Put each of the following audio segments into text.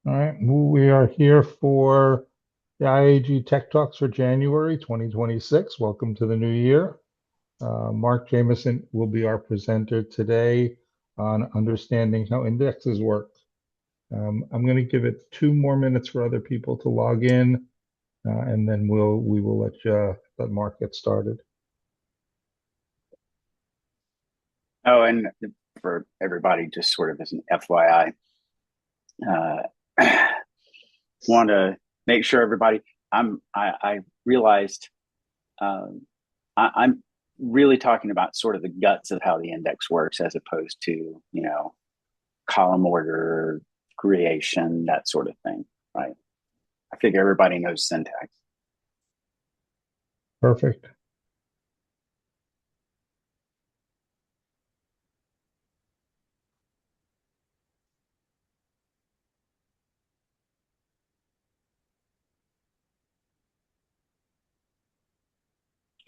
All right, we are here for the IIUG Tech Talks for January 2026. Welcome to the new year. Mark Jamison will be our presenter today on understanding how indexes work. I'm going to give it 2 more minutes for other people to log in, and then we will let Mark get started. Oh, and for everybody, just sort of as an FYI, uh, want to make sure everybody. I realized I'm really talking about sort of the guts of how the index works, as opposed to column order creation, that sort of thing, right? I figure everybody knows syntax. Perfect.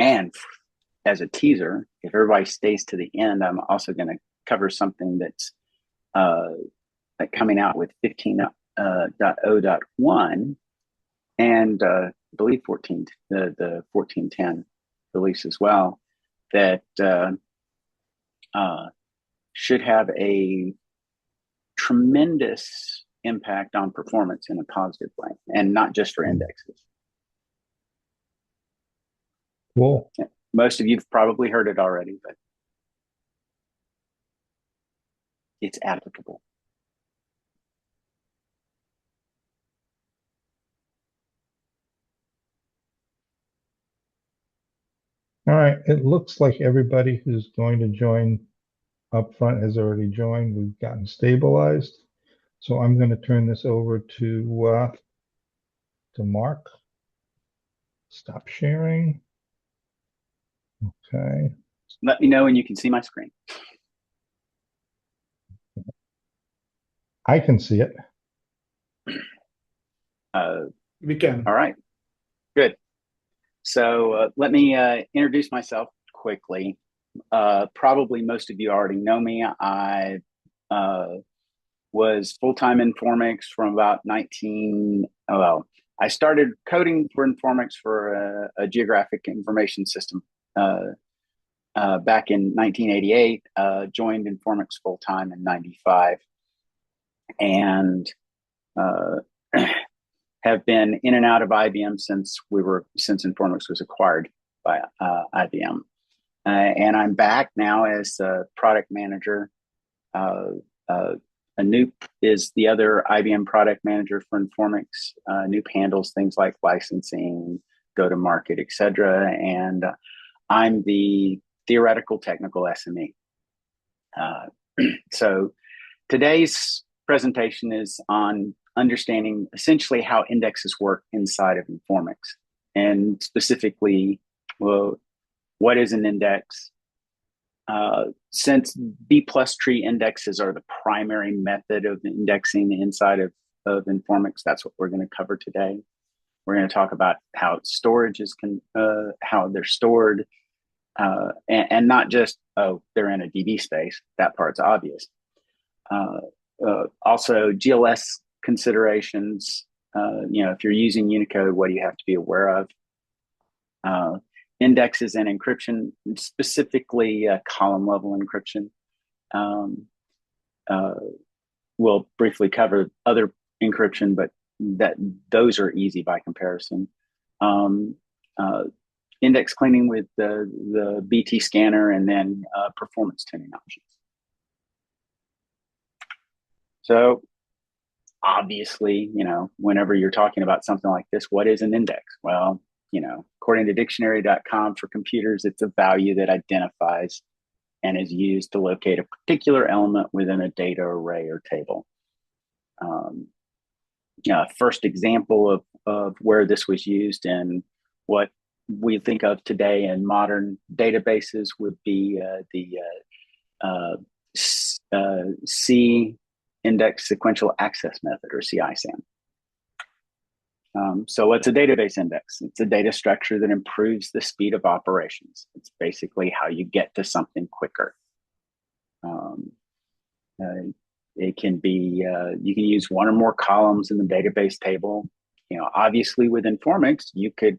And as a teaser, if everybody stays to the end, I'm also going to cover something that's uh, coming out with 15.0.1 and I believe 14, the 1410 release as well, that should have a tremendous impact on performance in a positive way, and not just for indexes. Cool. Most of you've probably heard it already, but it's applicable. All right, it looks like everybody who's going to join up front has already joined. We've gotten stabilized. So I'm going to turn this over to Mark. Stop sharing. Okay. Let me know when you can see my screen. I can see it. We can. All right, good. So let me introduce myself quickly. Probably most of you already know me. I was full-time Informix from about I started coding for Informix for a geographic information system back in 1988, joined Informix full-time in 95, and have been in and out of IBM since Informix was acquired by IBM. And I'm back now as a product manager. Anoop is the other IBM product manager for Informix. Anoop handles things like licensing, go-to-market, etc. And I'm the theoretical technical SME. So today's presentation is on understanding essentially how indexes work inside of Informix, and specifically, well, what is an index? Since B plus tree indexes are the primary method of indexing inside of Informix, that's what we're going to cover today. We're going to talk about how storage is how they're stored, and not just, oh, they're in a DB space. That part's obvious. Also, GLS considerations. If you're using Unicode, what do you have to be aware of? Indexes and encryption, specifically column level encryption. We'll briefly cover other encryption, but those are easy by comparison. Index cleaning with the BT scanner, and then performance tuning options. So obviously, whenever you're talking about something like this, what is an index? Well, according to dictionary.com for computers, it's a value that identifies and is used to locate a particular element within a data array or table. First example of where this was used and what we think of today in modern databases would be the C index sequential access method, or CISAM. So what's a database index? It's a data structure that improves the speed of operations. It's basically how you get to something quicker. It can be, you can use one or more columns in the database table. Obviously with Informix, you can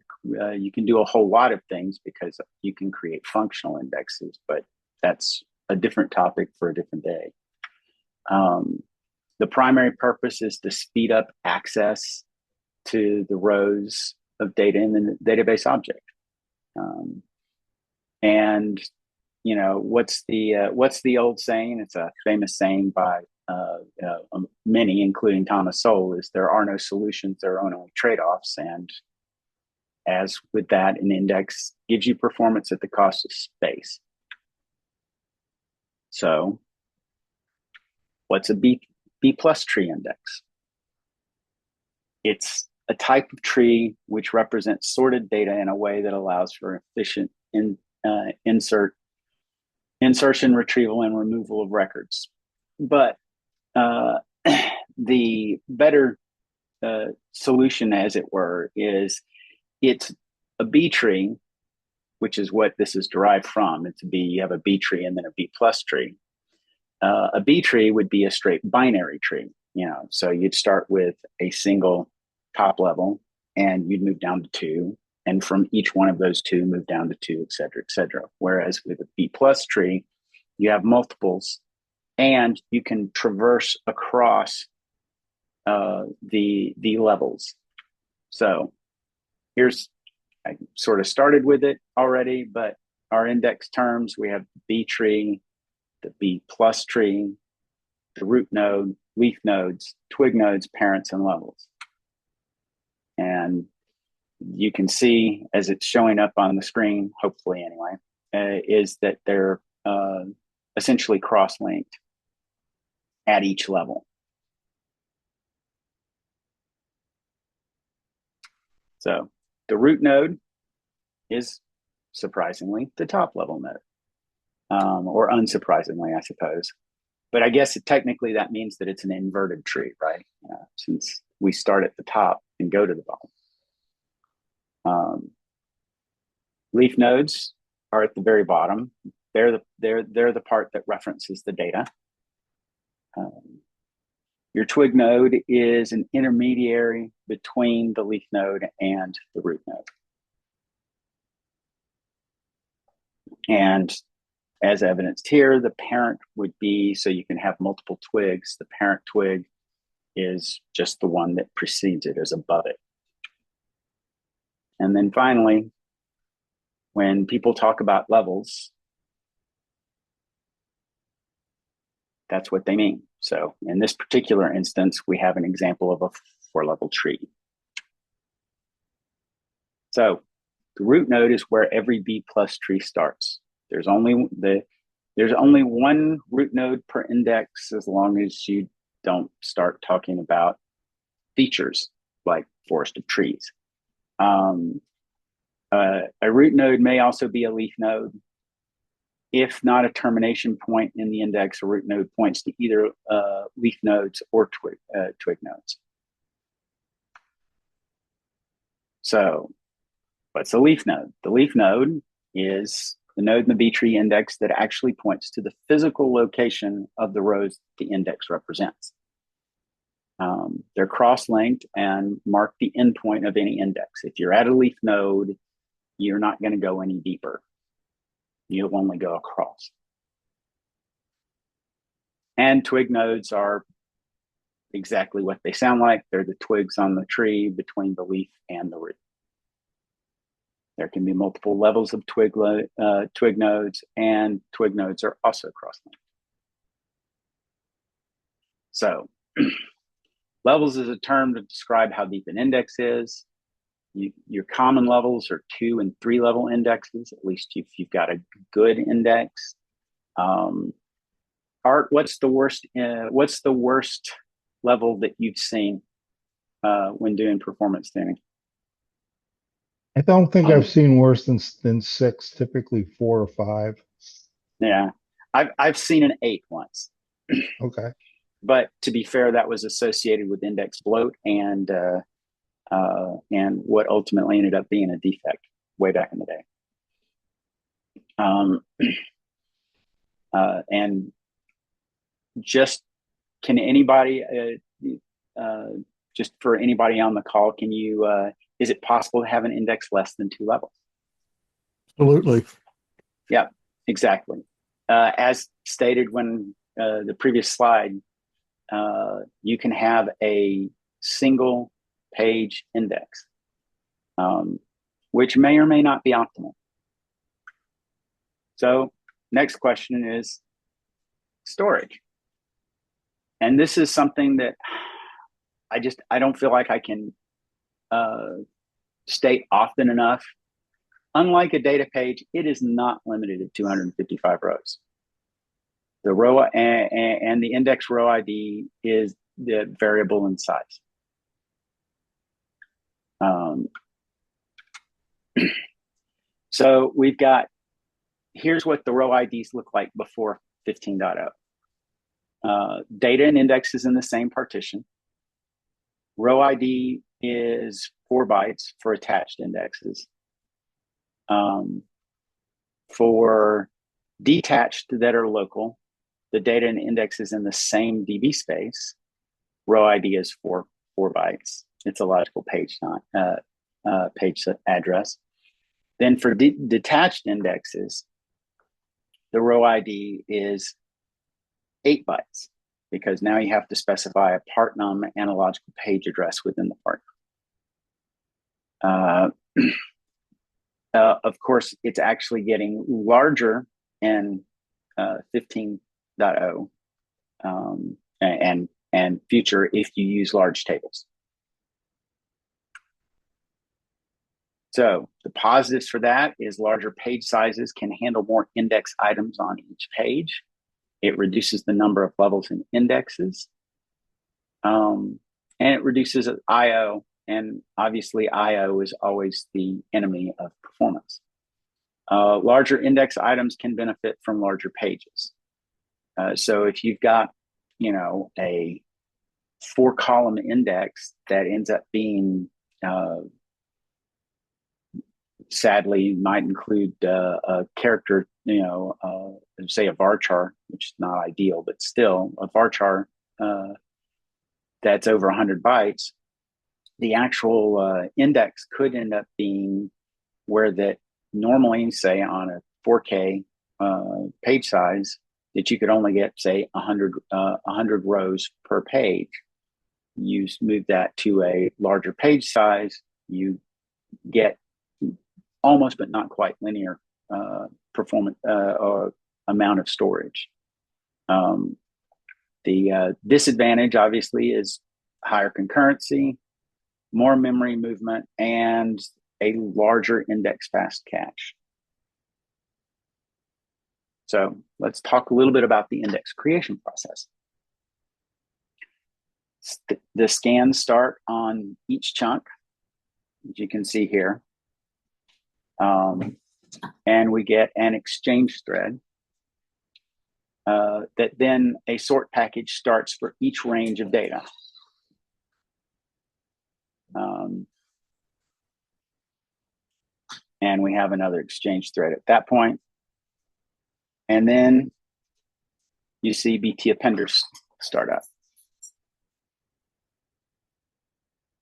do a whole lot of things because you can create functional indexes, but that's a different topic for a different day. The primary purpose is to speed up access to the rows of data in the database object. And what's the old saying? It's a famous saying by many, including Thomas Sowell, is there are no solutions, there are only trade-offs. And as with that, an index gives you performance at the cost of space. So what's a B plus tree index? It's a type of tree which represents sorted data in a way that allows for efficient insertion, retrieval, and removal of records. But the better solution, as it were, is it's a B tree, which is what this is derived from. It's you have a B tree and then a B plus tree. A B tree would be a straight binary tree, so you'd start with a single top level and you'd move down to 2. And from each one of those 2, move down to 2, et cetera, et cetera. Whereas with a B plus tree, you have multiples and you can traverse across the levels. So I sort of started with it already, but our index terms, we have the B tree, the B plus tree, the root node, leaf nodes, twig nodes, parents, and levels. And you can see, as it's showing up on the screen, hopefully anyway, is that they're essentially cross-linked at each level. So the root node is surprisingly the top level node, or unsurprisingly, I suppose. But I guess technically that means that it's an inverted tree, right? Since we start at the top and go to the bottom. Leaf nodes are at the very bottom. They're the part that references the data. Your twig node is an intermediary between the leaf node and the root node. And as evidenced here, the parent would be, so you can have multiple twigs. The parent twig is just the one that precedes it, is above it. And then finally, when people talk about levels, that's what they mean. So in this particular instance, we have an example of a 4-level tree. So the root node is where every B plus tree starts. There's only one root node per index, as long as you don't start talking about features like forest of trees. A root node may also be a leaf node. If not a termination point in the index, a root node points to either leaf nodes or twig nodes. So what's a leaf node? The leaf node is the node in the B tree index that actually points to the physical location of the rows the index represents. They're cross-linked and mark the endpoint of any index. If you're at a leaf node, you're not going to go any deeper. You'll only go across. And twig nodes are exactly what they sound like. They're the twigs on the tree between the leaf and the root. There can be multiple levels of twig nodes, and twig nodes are also cross-linked. So levels is a term to describe how deep an index is. Your common levels are 2 and 3 level indexes, at least if you've got a good index. Art, what's the worst level that you've seen when doing performance tuning? I don't think I've seen worse than 6, typically 4 or 5. Yeah, I've seen an 8 once. Okay. But to be fair, that was associated with index bloat and what ultimately ended up being a defect way back in the day. And just can anybody, just for anybody on the call, can you, is it possible to have an index less than 2 levels? Absolutely. Yeah, exactly. As stated when the previous slide, you can have a single page index, which may or may not be optimal. So next question is storage. And this is something that I don't feel like I can state often enough. Unlike a data page, it is not limited to 255 rows. The row and the index row ID is the variable in size. So we've got, here's what the row IDs look like before 15.0. Data and index is in the same partition. Row ID is 4 bytes for attached indexes. For detached that are local, the data and index is in the same DB space. Row ID is 4 bytes. It's a logical page, not page address. Then for detached indexes, the row ID is 8 bytes, because now you have to specify a part num and a logical page address within the part. Of course, it's actually getting larger in 15.0 and future if you use large tables. So the positives for that is larger page sizes can handle more index items on each page. It reduces the number of levels in indexes. And it reduces I/O. And obviously, I/O is always the enemy of performance. Larger index items can benefit from larger pages. So if you've got, a 4-column index that ends up being, sadly, might include a character, say a varchar, which is not ideal, but still a varchar that's over 100 bytes. The actual index could end up being where that normally, say, on a 4K page size, that you could only get, say, 100 rows per page. You move that to a larger page size, you get almost but not quite linear performance or amount of storage. The disadvantage, obviously, is higher concurrency, more memory movement, and a larger index fast cache. So let's talk a little bit about the index creation process. The scans start on each chunk, as you can see here. And we get an exchange thread that then a sort package starts for each range of data. And we have another exchange thread at that point. And then you see BT appenders start up.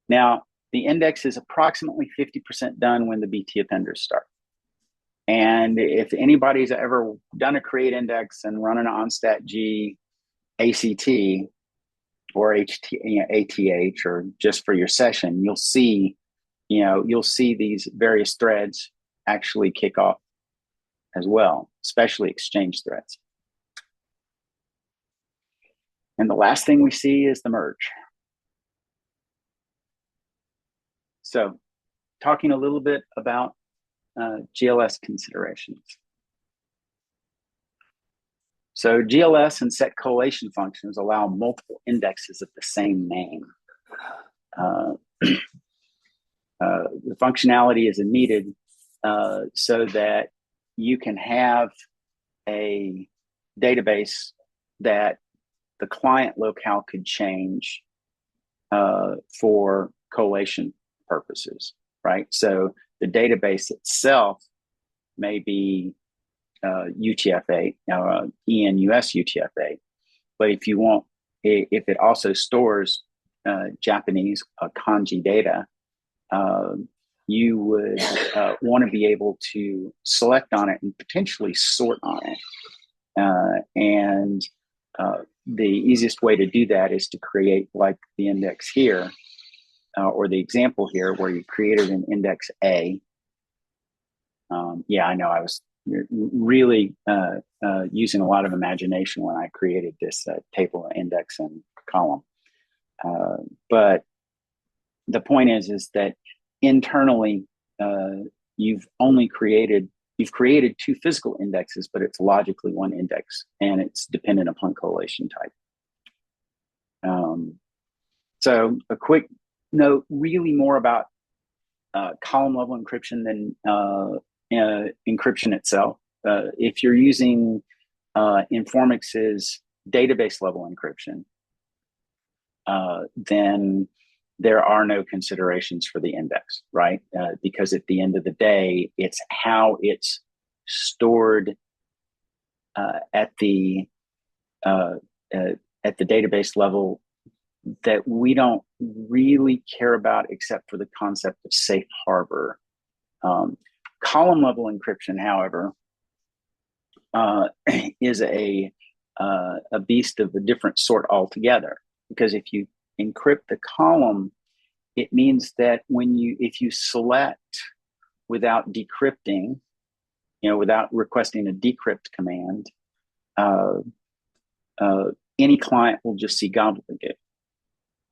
Now, the index is approximately 50% done when the BT appenders start. And if anybody's ever done a create index and run an onstat-g ACT or ATH or just for your session, you'll see these various threads actually kick off as well, especially exchange threads. And the last thing we see is the merge. So talking a little bit about GLS considerations. So GLS and set collation functions allow multiple indexes of the same name. The functionality is needed so that you can have a database that the client locale could change for collation purposes, right? So the database itself may be UTF-8, ENUS UTF-8, but if if it also stores Japanese kanji data, you would want to be able to select on it and potentially sort on it. The easiest way to do that is to create like the index here, or the example here where you created an index A. Yeah, I know I was really using a lot of imagination when I created this table, index, and column. But the point is that internally, you've created two physical indexes, but it's logically one index, and it's dependent upon correlation type. So a quick note, really more about column level encryption than encryption itself. If you're using Informix's database level encryption, then there are no considerations for the index, right? Because at the end of the day, it's how it's stored at the database level that we don't really care about, except for the concept of safe harbor. Column level encryption, however, is a beast of a different sort altogether. Because if you encrypt the column, it means that if you select without decrypting, without requesting a decrypt command, any client will just see gobbledygook.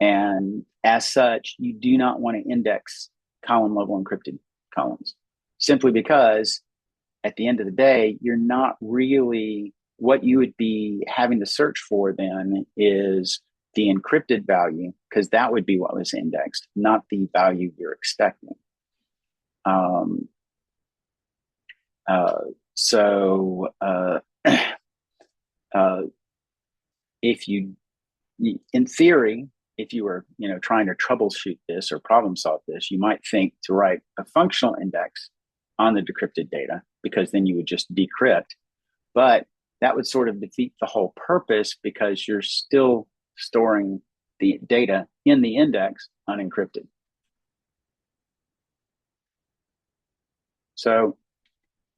And as such, you do not want to index column level encrypted columns, simply because at the end of the day, you're not really, what you would be having to search for then is the encrypted value, because that would be what was indexed, not the value you're expecting. If you, in theory, if you were trying to troubleshoot this or problem solve this, you might think to write a functional index on the decrypted data, because then you would just decrypt. But that would sort of defeat the whole purpose, because you're still storing the data in the index unencrypted. So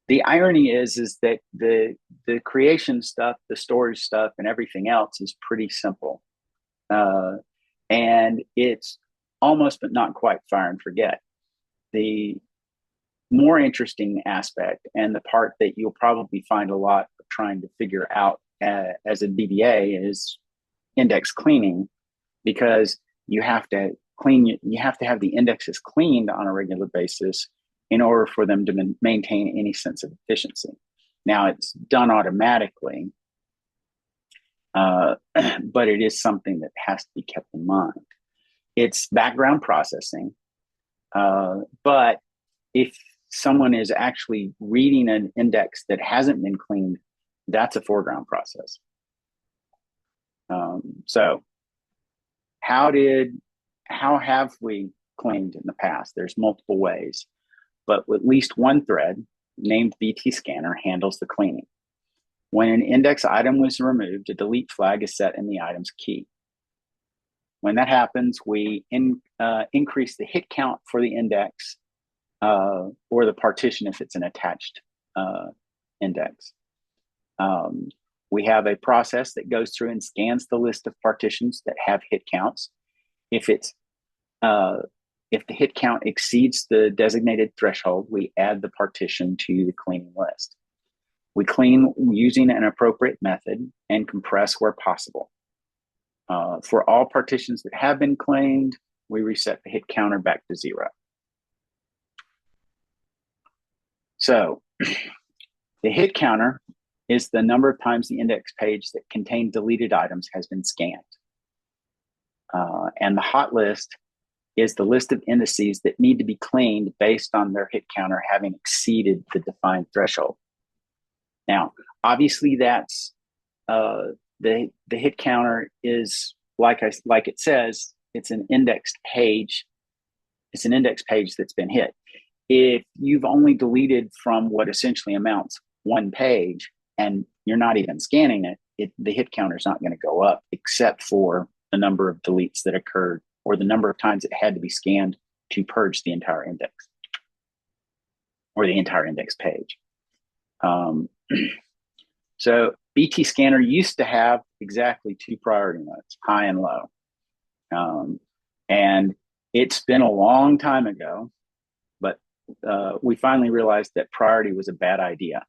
the irony is that the creation stuff, the storage stuff, and everything else is pretty simple. And it's almost, but not quite, fire and forget. The more interesting aspect, and the part that you'll probably find a lot of trying to figure out as a DBA, is index cleaning, because you have to have the indexes cleaned on a regular basis in order for them to maintain any sense of efficiency. Now, it's done automatically, but it is something that has to be kept in mind. It's background processing, but if someone is actually reading an index that hasn't been cleaned, that's a foreground process. So how have we cleaned in the past? There's multiple ways, but at least one thread named BT Scanner handles the cleaning. When an index item was removed, a delete flag is set in the item's key. When that happens, we increase the hit count for the index, or the partition if it's an attached index. We have a process that goes through and scans the list of partitions that have hit counts. If the hit count exceeds the designated threshold, we add the partition to the cleaning list. We clean using an appropriate method and compress where possible. For all partitions that have been cleaned, we reset the hit counter back to 0. So the hit counter is the number of times the index page that contained deleted items has been scanned. And the hot list is the list of indices that need to be cleaned based on their hit counter having exceeded the defined threshold. Now, obviously, that's the hit counter is like it says, it's an indexed page. It's an index page that's been hit. If you've only deleted from what essentially amounts one page and you're not even scanning it, the hit counter is not going to go up except for the number of deletes that occurred or the number of times it had to be scanned to purge the entire index or the entire index page. So BT Scanner used to have exactly 2 priority modes, high and low. And it's been a long time ago, but we finally realized that priority was a bad idea.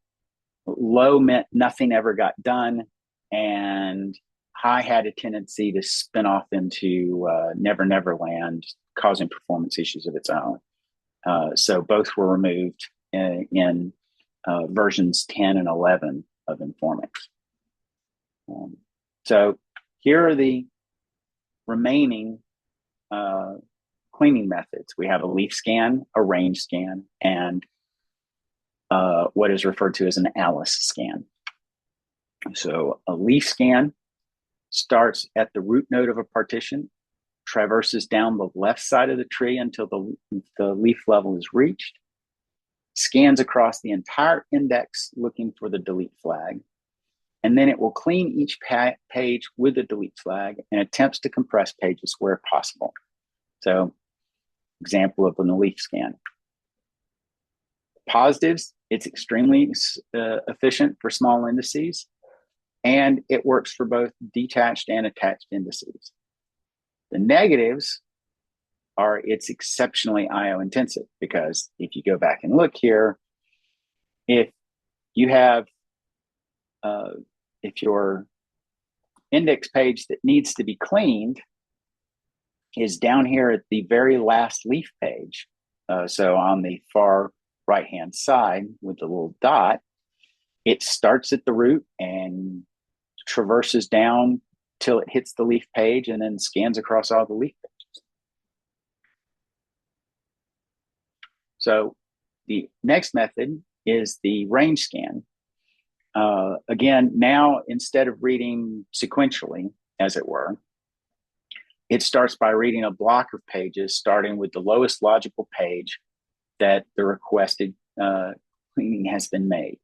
Low meant nothing ever got done, and high had a tendency to spin off into Never Never Land, causing performance issues of its own. So both were removed in versions 10 and 11 of Informix. So here are the remaining cleaning methods. We have a leaf scan, a range scan, and what is referred to as an Alice scan. So a leaf scan starts at the root node of a partition, traverses down the left side of the tree until the leaf level is reached, scans across the entire index looking for the delete flag, and then it will clean each page with the delete flag and attempts to compress pages where possible. So, example of an leaf scan. Positives, it's extremely efficient for small indices, and it works for both detached and attached indices. The negatives are it's exceptionally IO intensive, because if you go back and look here, if you have if your index page that needs to be cleaned is down here at the very last leaf page, so on the far right-hand side with the little dot, it starts at the root and traverses down till it hits the leaf page and then scans across all the leaf pages. So the next method is the range scan. Again, now instead of reading sequentially, as it were, it starts by reading a block of pages, starting with the lowest logical page that the requested cleaning has been made.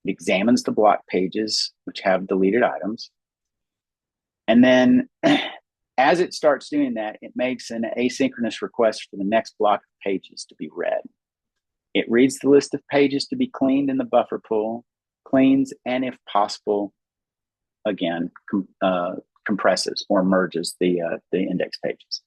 It examines the block pages, which have deleted items. And then as it starts doing that, it makes an asynchronous request for the next block of pages to be read. It reads the list of pages to be cleaned in the buffer pool, cleans, and if possible, again, compresses or merges the index pages.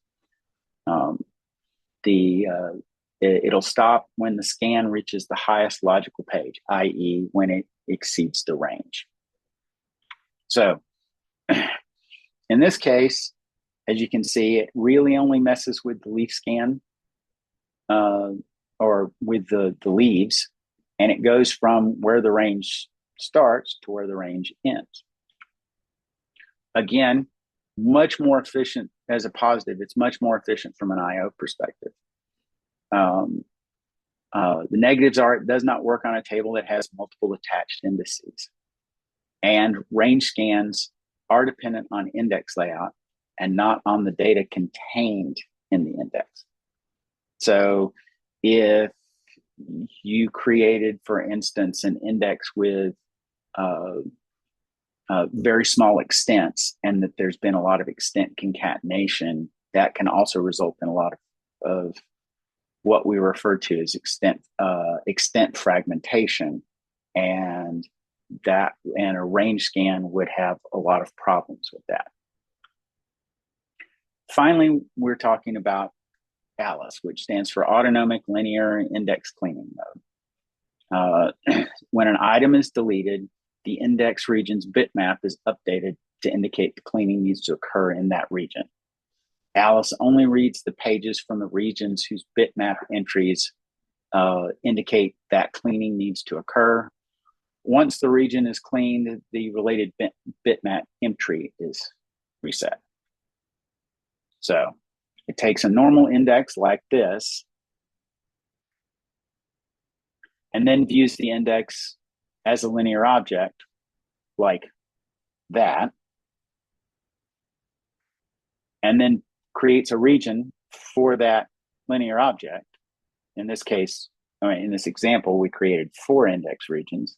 It'll stop when the scan reaches the highest logical page, i.e. when it exceeds the range. So in this case, as you can see, it really only messes with the leaf scan or with the leaves, and it goes from where the range starts to where the range ends. Again, much more efficient as a positive. It's much more efficient from an IO perspective. The negatives are it does not work on a table that has multiple attached indices. And range scans are dependent on index layout and not on the data contained in the index. So if you created, for instance, an index with very small extents, and that there's been a lot of extent concatenation, that can also result in a lot of what we refer to as extent fragmentation, and a range scan would have a lot of problems with that. Finally, we're talking about ALICE, which stands for Autonomic Linear Index Cleaning Mode. When an item is deleted, the index region's bitmap is updated to indicate the cleaning needs to occur in that region. ALICE only reads the pages from the regions whose bitmap entries indicate that cleaning needs to occur. Once the region is cleaned, the related bitmap entry is reset. So it takes a normal index like this and then views the index as a linear object like that, and then creates a region for that linear object. In this case, in this example, we created 4 index regions.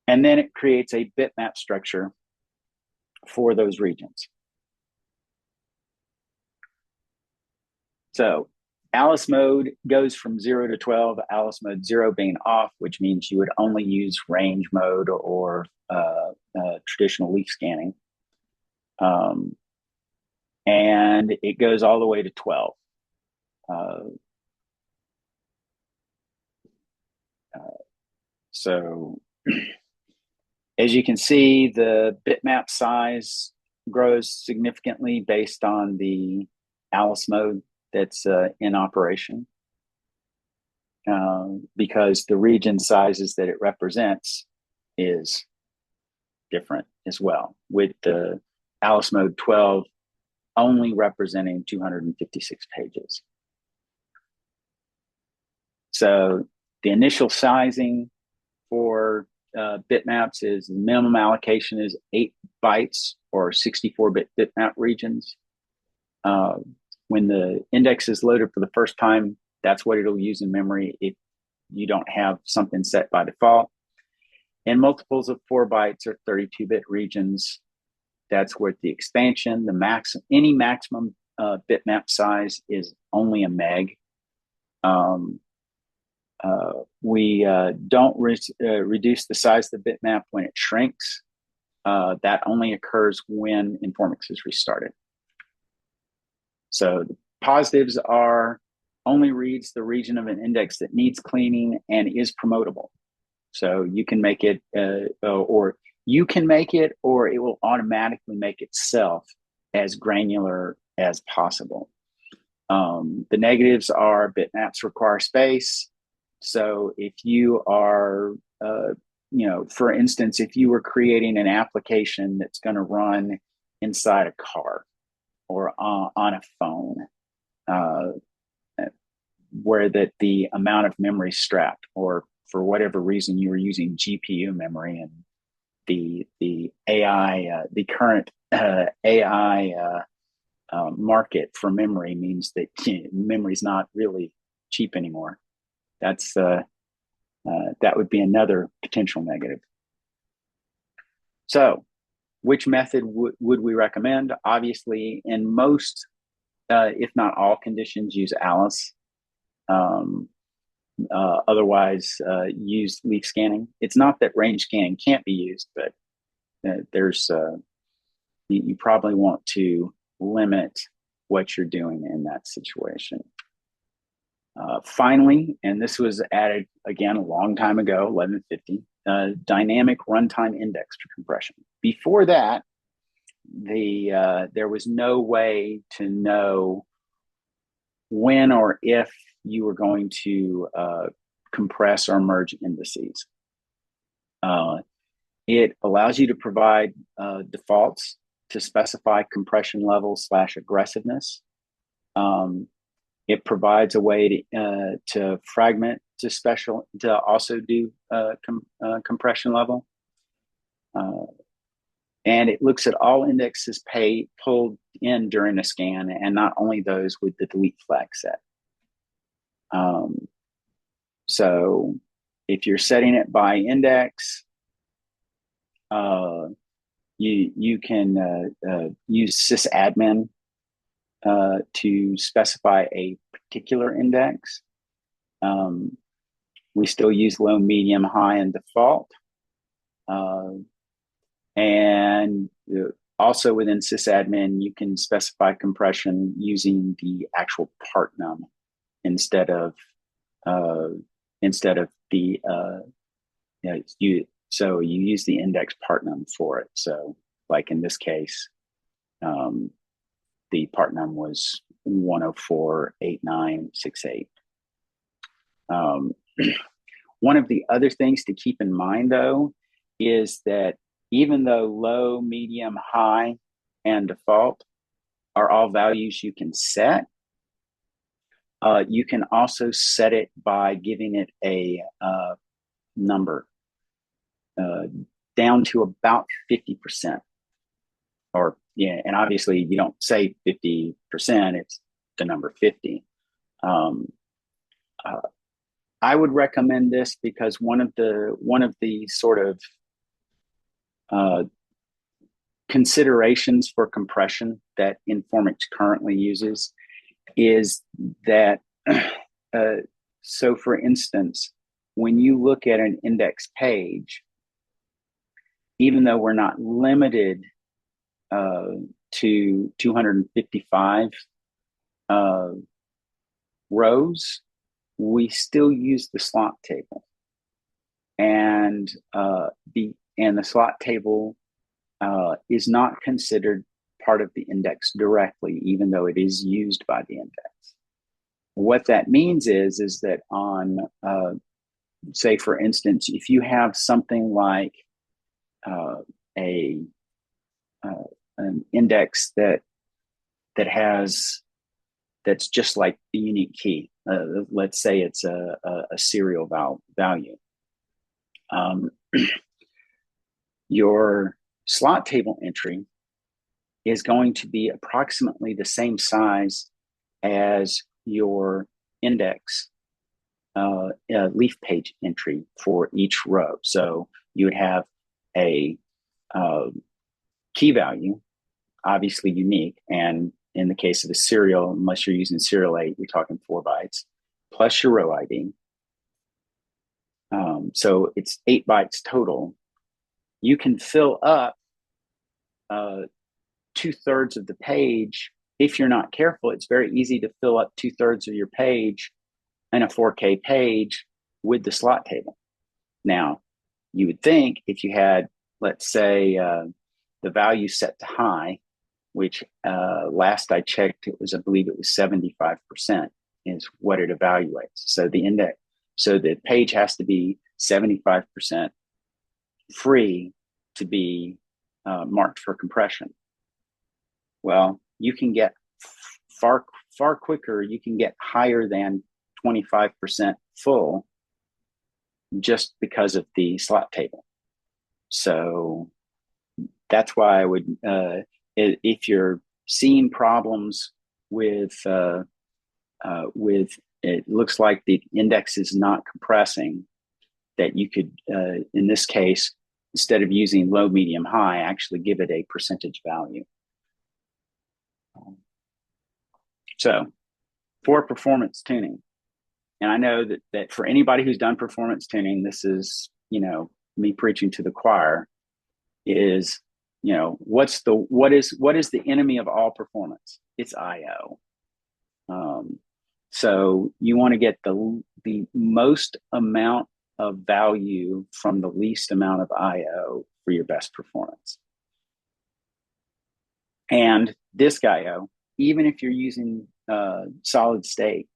And then it creates a bitmap structure for those regions. So Alice mode goes from 0 to 12, Alice mode 0 being off, which means you would only use range mode or traditional leaf scanning. And it goes all the way to 12. So as you can see, the bitmap size grows significantly based on the Alice mode that's in operation, because the region sizes that it represents is different as well, with the Alice mode 12 only representing 256 pages. So the initial sizing for bitmaps is the minimum allocation is 8 bytes or 64-bit bitmap regions. When the index is loaded for the first time, that's what it'll use in memory if you don't have something set by default. And multiples of 4 bytes or 32-bit regions, that's where the expansion, any maximum bitmap size is only a meg. We don't reduce the size of the bitmap when it shrinks. That only occurs when Informix is restarted. So the positives are only reads the region of an index that needs cleaning and is promotable. So you can make it, or it will automatically make itself as granular as possible. The negatives are bitmaps require space. So if you are, for instance, if you were creating an application that's going to run inside a car or on a phone, where that the amount of memory strapped, or for whatever reason you were using GPU memory, and the AI, the current AI market for memory means that memory is not really cheap anymore. That's that would be another potential negative. So, which method would we recommend? Obviously, in most, if not all conditions, use Alice. Otherwise, use leaf scanning. It's not that range scanning can't be used, but there's you probably want to limit what you're doing in that situation. Finally, and this was added again a long time ago, 1150, dynamic runtime index for compression. Before that, there was no way to know when or if you were going to compress or merge indices. It allows you to provide defaults to specify compression level / aggressiveness. It provides a way to fragment to also do compression level. And it looks at all indexes pulled in during a scan, and not only those with the delete flag set. So if you're setting it by index, you can use sysadmin to specify a particular index. We still use low, medium, high, and default. And also within sysadmin, you can specify compression using the actual part num instead of the so you use the index part num for it. So like in this case, the part num was 1048968. One of the other things to keep in mind, though, is that even though low, medium, high, and default are all values you can set, you can also set it by giving it a number down to about 50%. Or, yeah, and obviously you don't say 50%, it's the number 50. I would recommend this because one of the sort of considerations for compression that Informix currently uses is that, so for instance, when you look at an index page, even though we're not limited to 255 rows, we still use the slot table, and the slot table is not considered part of the index directly, even though it is used by the index. What that means is that on, say, for instance, if you have something like an index that's just like the unique key. Let's say it's a serial value. Your slot table entry is going to be approximately the same size as your index leaf page entry for each row. So you would have a key value, obviously unique, and in the case of a serial, unless you're using serial 8, you're talking 4 bytes, plus your row ID. So it's 8 bytes total. You can fill up 2/3 of the page. If you're not careful, it's very easy to fill up 2/3 of your page in a 4K page with the slot table. Now, you would think if you had, let's say, the value set to high, which last I checked, I believe it was 75% is what it evaluates. So the page has to be 75% free to be marked for compression. Well, you can get far quicker. You can get higher than 25% full just because of the slot table. So that's why I would, if you're seeing problems with it looks like the index is not compressing, that you could, in this case, instead of using low, medium, high, actually give it a percentage value. So for performance tuning, and I know that for anybody who's done performance tuning, this is, me preaching to the choir, is, what is the enemy of all performance? It's IO. So you want to get the most amount of value from the least amount of IO for your best performance. And disk IO, even if you're using solid state,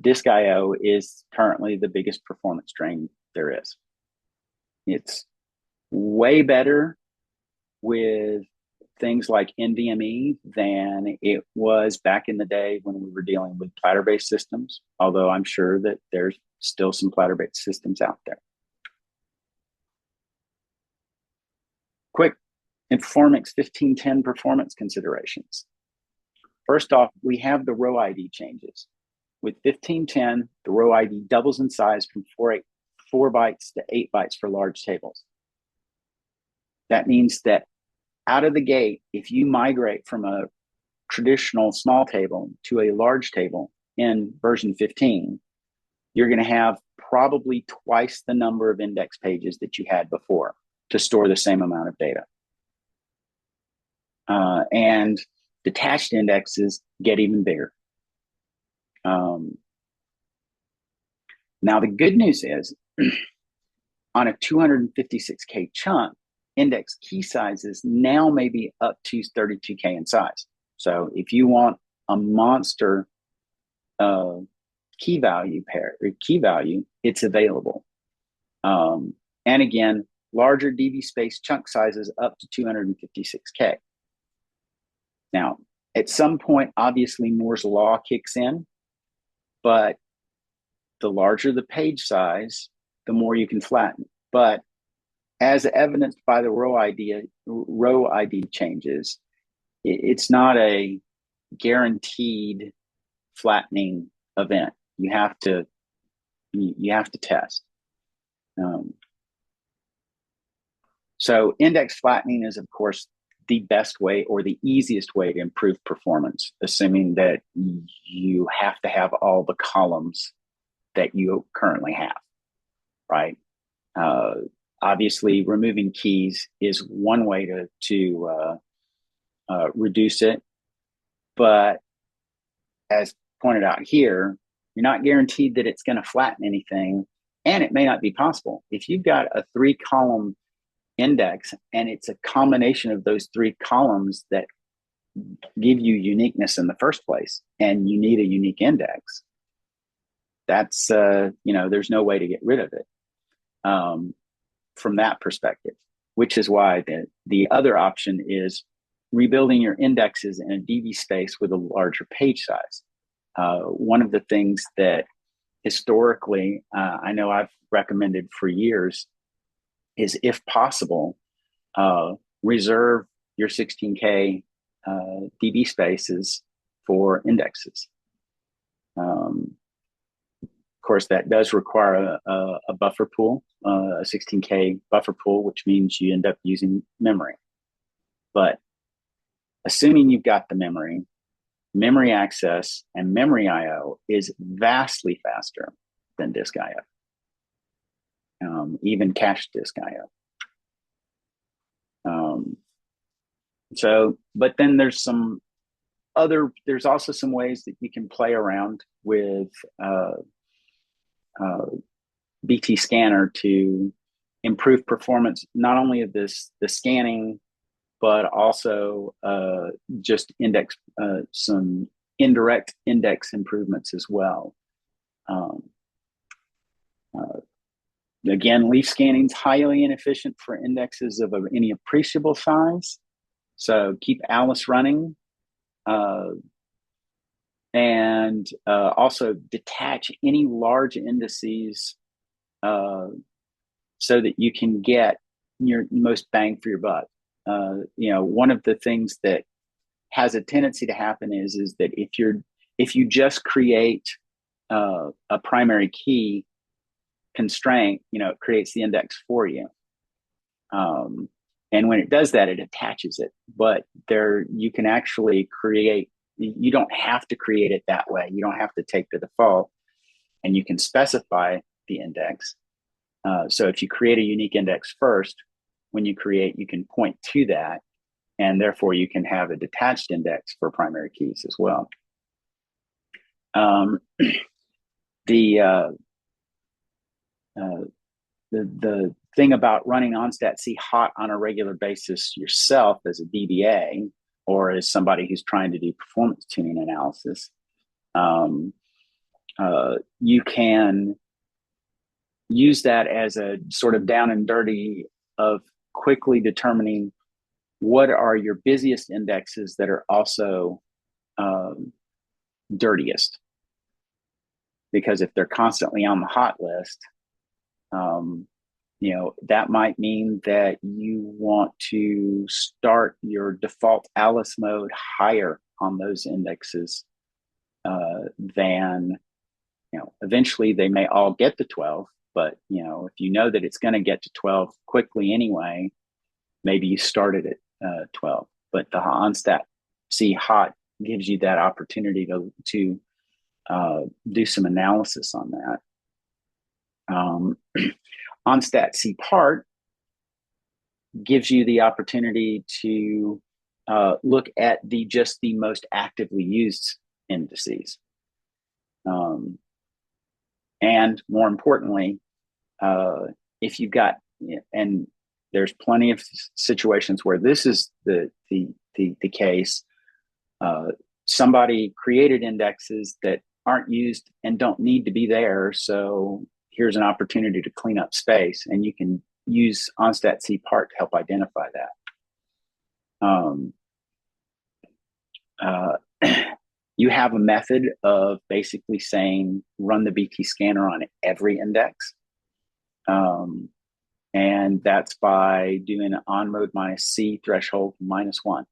disk IO is currently the biggest performance drain there is. It's way better with things like NVMe than it was back in the day when we were dealing with platter-based systems, although I'm sure that there's still some platter-based systems out there. Quick Informix 1510 performance considerations. First off, we have the row ID changes. With 1510, the row ID doubles in size from 4 bytes to 8 bytes for large tables. That means that out of the gate, if you migrate from a traditional small table to a large table in version 15, you're going to have probably twice the number of index pages that you had before to store the same amount of data. And detached indexes get even bigger. Now, the good news is on a 256K chunk, index key sizes now may be up to 32K in size. So if you want a monster key value, it's available. And again, larger DB space chunk sizes up to 256K. Now, at some point, obviously Moore's law kicks in, but the larger the page size, the more you can flatten. But as evidenced by the row ID changes, it's not a guaranteed flattening event. You have to test. So index flattening is, of course, the best way or the easiest way to improve performance, assuming that you have to have all the columns that you currently have, right? Obviously, removing keys is one way to reduce it. But as pointed out here, you're not guaranteed that it's going to flatten anything, and it may not be possible. If you've got a 3-column index and it's a combination of those 3 columns that give you uniqueness in the first place, and you need a unique index, that's, there's no way to get rid of it from that perspective, which is why the other option is rebuilding your indexes in a DB space with a larger page size. One of the things that historically I know I've recommended for years is, if possible, reserve your 16K DB spaces for indexes. Of course, that does require a buffer pool, a 16K buffer pool, which means you end up using memory. But assuming you've got the memory access and memory I/O is vastly faster than disk I/O, even cache disk I/O. But then there's also some ways that you can play around with BT Scanner to improve performance, not only of the scanning, but also just index, some indirect index improvements as well. Again, leaf scanning is highly inefficient for indexes of any appreciable size. So keep Alice running, and also detach any large indices so that you can get your most bang for your buck. One of the things that has a tendency to happen is that if you just create a primary key constraint, it creates the index for you. And when it does that, it attaches it. But you can actually you don't have to create it that way. You don't have to take the default, and you can specify the index. So if you create a unique index first, when you create, you can point to that, and therefore you can have a detached index for primary keys as well. The thing about running OnStatC hot on a regular basis yourself as a DBA, or as somebody who's trying to do performance tuning analysis, you can use that as a sort of down and dirty of quickly determining what are your busiest indexes that are also dirtiest. Because if they're constantly on the hot list, that might mean that you want to start your default Alice mode higher on those indexes than, eventually they may all get to 12, but, if you know that it's going to get to 12 quickly anyway, maybe you started at 12. But the OnStatC hot gives you that opportunity to do some analysis on that. OnStatC part gives you the opportunity to look at just the most actively used indices. And more importantly, if you've got, and there's plenty of situations where this is the case, somebody created indexes that aren't used and don't need to be there. So here's an opportunity to clean up space, and you can use OnStatC part to help identify that. You have a method of basically saying, run the BT scanner on every index. And that's by doing an on mode -C threshold -1.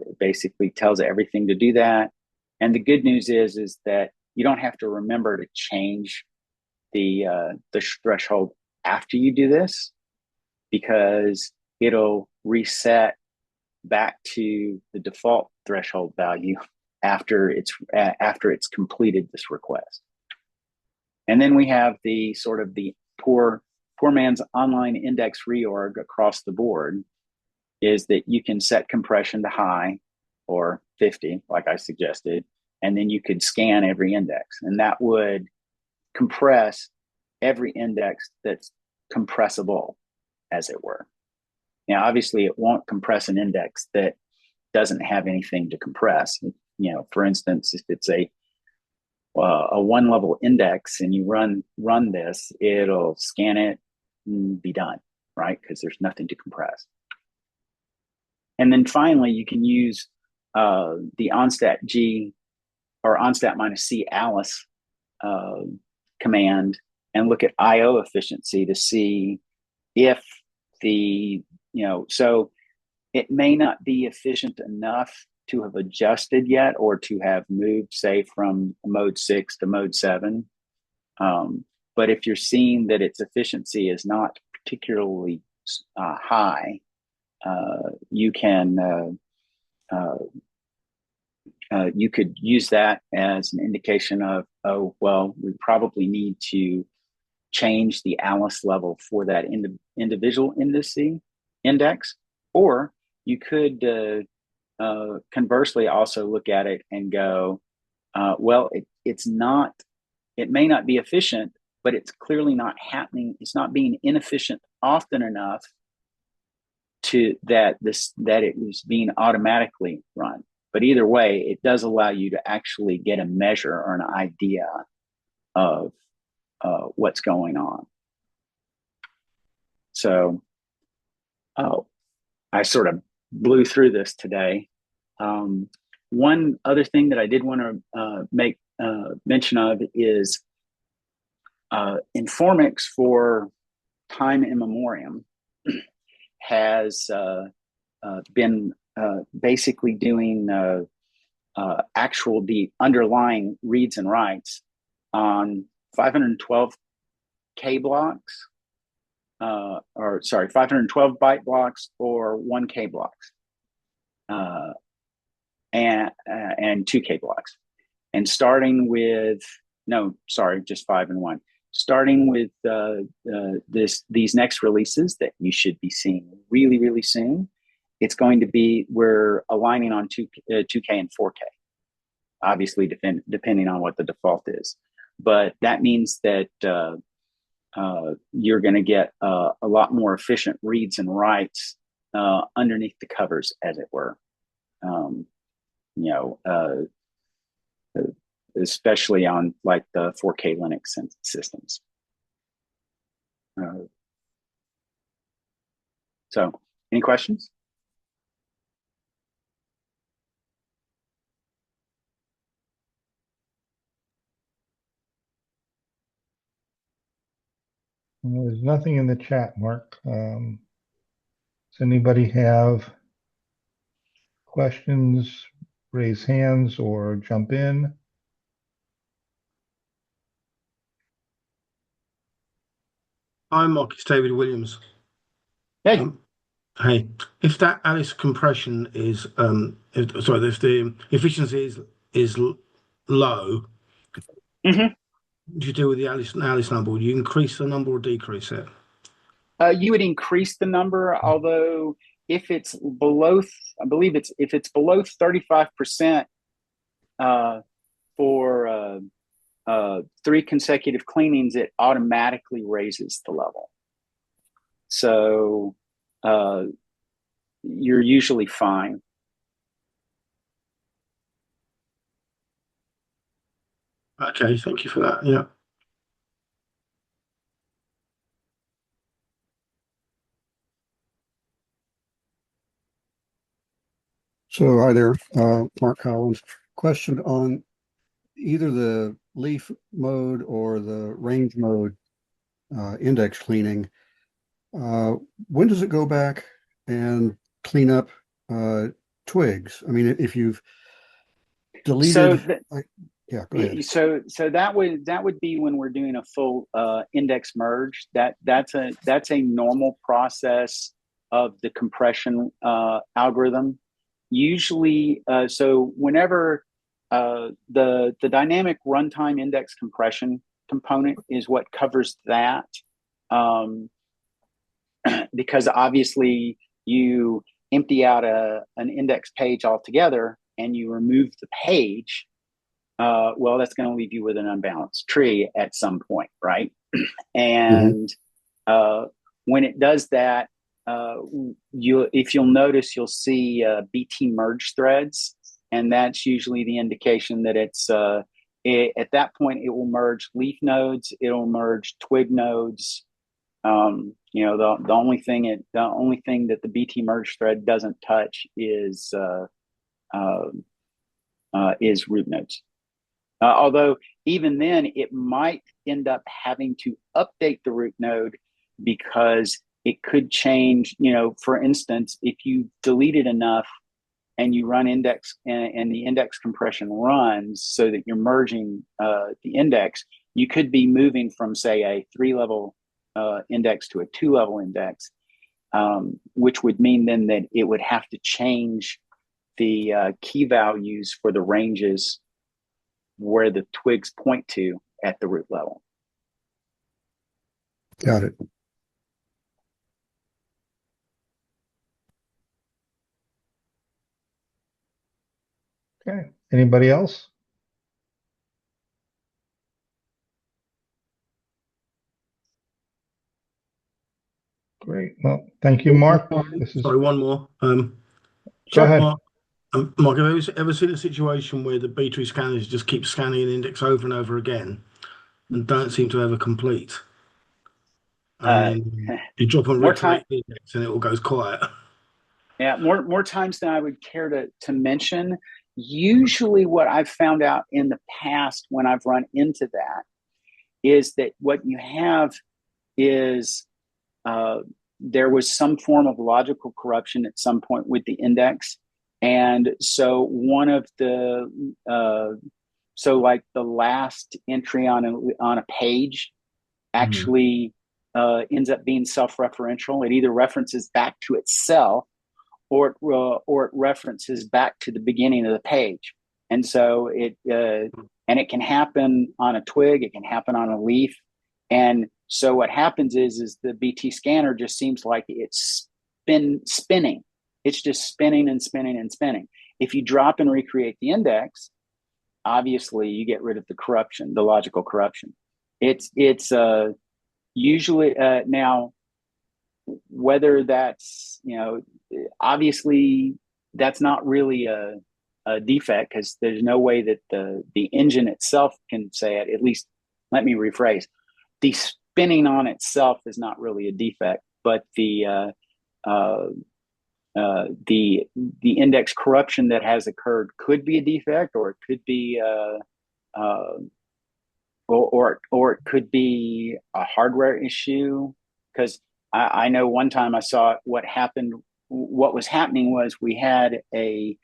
It basically tells everything to do that. And the good news is that you don't have to remember to change the threshold after you do this. because it'll reset back to the default threshold value after it's completed this request. And then we have the sort of the poor man's online index reorg across the board, is that you can set compression to high or 50, like I suggested, and then you could scan every index, and that would compress every index that's compressible, as it were. Now, obviously, it won't compress an index that doesn't have anything to compress. You know, for instance, if it's a one-level index and you run this, it'll scan it and be done, right? Because there's nothing to compress. And then finally, you can use the onstat G or onstat-C Alice command and look at IO efficiency to see if so it may not be efficient enough to have adjusted yet, or to have moved, say, from mode 6 to mode 7. But if you're seeing that its efficiency is not particularly high, you could use that as an indication of, oh, well, we probably need to change the Alice level for that individual index. Or you could conversely also look at it and go, well, it may not be efficient, but it's clearly not happening. It's not being inefficient often enough that it was being automatically run. But either way, it does allow you to actually get a measure or an idea of what's going on. So, I sort of blew through this today. One other thing that I did want to make mention of is Informix, for time immemorial, has been basically doing the underlying reads and writes on 512K blocks, 512 byte blocks or 1K blocks, and 2K blocks. And starting with, just 5 and 1. Starting with these next releases that you should be seeing really, really soon, it's going to be, we're aligning on 2K and 4K, obviously depending on what the default is. But that means that you're going to get a lot more efficient reads and writes underneath the covers, as it were. Especially on like the 4K Linux systems. So, any questions? There's nothing in the chat, Mark. Does anybody have questions? Raise hands or jump in. Hi, Mark. It's David Williams. Hey. Hey. If that Alice compression is, if the efficiency is low, what do you do with the Alice number? Would you increase the number or decrease it? You would increase the number, although if it's below, if it's below 35% for 3 consecutive cleanings, it automatically raises the level. So you're usually fine. Okay, thank you for that. Yeah. So hi there, Mark Collins. Question on either the leaf mode or the range mode index cleaning. When does it go back and clean up twigs? I mean, if you've deleted... Yeah, go ahead. So that would be when we're doing a full index merge. That's a normal process of the compression algorithm. Usually, so whenever the dynamic runtime index compression component is what covers that, because obviously you empty out an index page altogether and you remove the page. Well, that's going to leave you with an unbalanced tree at some point, right? And when it does that, if you'll notice, you'll see BT merge threads, and that's usually the indication that it's at that point it will merge leaf nodes, it'll merge twig nodes. The only thing that the BT merge thread doesn't touch is root nodes. Although even then, it might end up having to update the root node because it could change. For instance, if you deleted enough and you run index and the index compression runs so that you're merging the index, you could be moving from, say, a 3-level index to a 2-level index, which would mean then that it would have to change the key values for the ranges where the twigs point to at the root level. Got it. Okay. Anybody else? Great. Well, thank you, Mark. Sorry, one more. Go ahead. Mark, have you ever seen a situation where the B-tree scanners just keep scanning an index over and over again and don't seem to ever complete? You drop and recreate the index and it all goes quiet. Yeah, more times than I would care to mention. Usually what I've found out in the past when I've run into that is that what you have is there was some form of logical corruption at some point with the index. And so one of the like the last entry on a page actually ends up being self-referential. It either references back to itself or it references back to the beginning of the page. And so it can happen on a twig, it can happen on a leaf. And so what happens is the BT scanner just seems like it's spinning. It's just spinning and spinning and spinning. If you drop and recreate the index, obviously you get rid of the corruption, the logical corruption. It's usually now, whether that's, obviously that's not really a defect, because there's no way that the engine itself can say it. At least, let me rephrase. The spinning on itself is not really a defect, but the index corruption that has occurred could be a defect, or it could be or it could be a hardware issue. Because I know one time I saw what happened. What was happening was we had a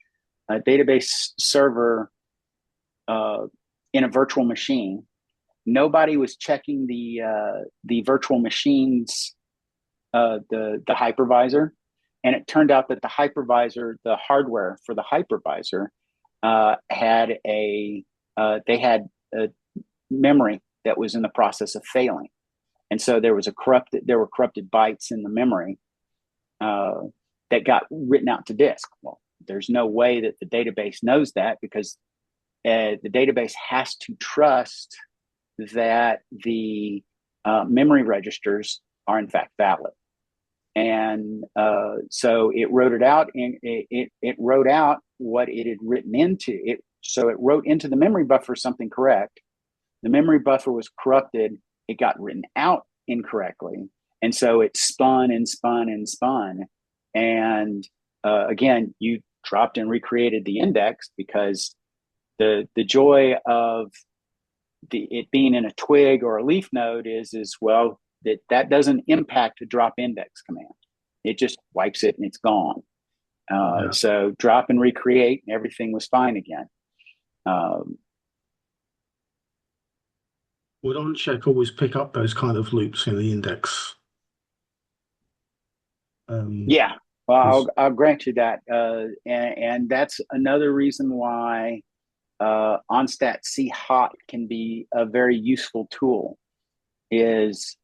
database server in a virtual machine. Nobody was checking the virtual machine's the hypervisor, and it turned out that the hypervisor, the hardware for the hypervisor, had a memory that was in the process of failing, and so there were corrupted bytes in the memory that got written out to disk. Well, there's no way that the database knows that, because the database has to trust that the memory registers are in fact valid. And so it wrote it out, and it wrote out what it had written into it. So it wrote into the memory buffer something correct. The memory buffer was corrupted. It got written out incorrectly. And so it spun and spun and spun. And again, you dropped and recreated the index, because the joy of it being in a twig or a leaf node is well, that doesn't impact a drop index command. It just wipes it and it's gone. So drop and recreate, and everything was fine again. Would on-check always pick up those kind of loops in the index? Yeah, well, Yes. I'll grant you that, and that's another reason why OnStat C hot can be a very useful tool. Is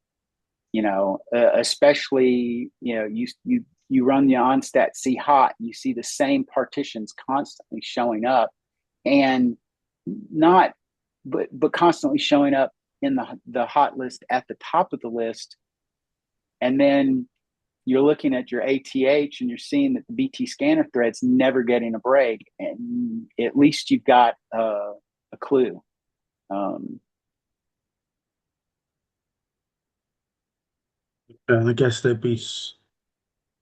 especially you run the OnStat C hot, you see the same partitions constantly showing up, and not but constantly showing up in the hot list at the top of the list, and then you're looking at your ATH and you're seeing that the BT scanner thread's never getting a break, and at least you've got a clue. And I guess I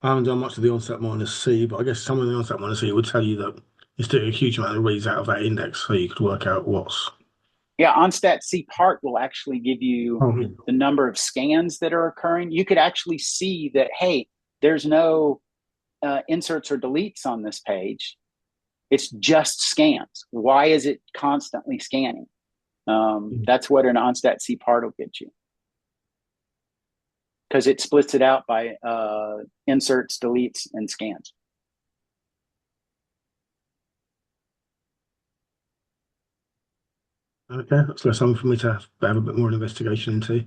haven't done much of the onset minus C, but I guess some of the onset minus C would tell you that it's doing a huge amount of reads out of that index, so you could work out what's. Yeah, OnStat C part will actually give you the number of scans that are occurring. You could actually see that, hey, there's no inserts or deletes on this page. It's just scans. Why is it constantly scanning? That's what an OnStat C part will get you, because it splits it out by inserts, deletes, and scans. Okay, so something for me to have a bit more investigation into.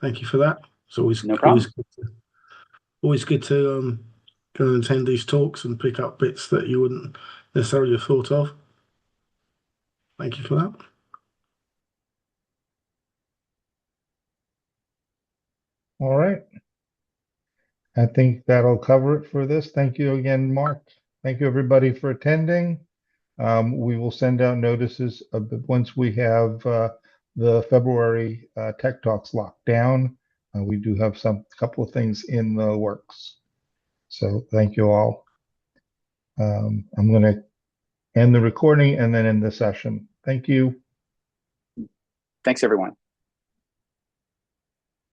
Thank you for that. It's always No problem. always good to go and attend these talks and pick up bits that you wouldn't necessarily have thought of. Thank you for that. All right. I think that'll cover it for this. Thank you again, Mark. Thank you, everybody, for attending. We will send out notices once we have the February Tech Talks locked down. We do have a couple of things in the works. So thank you all. I'm going to end the recording and then end the session. Thank you. Thanks, everyone.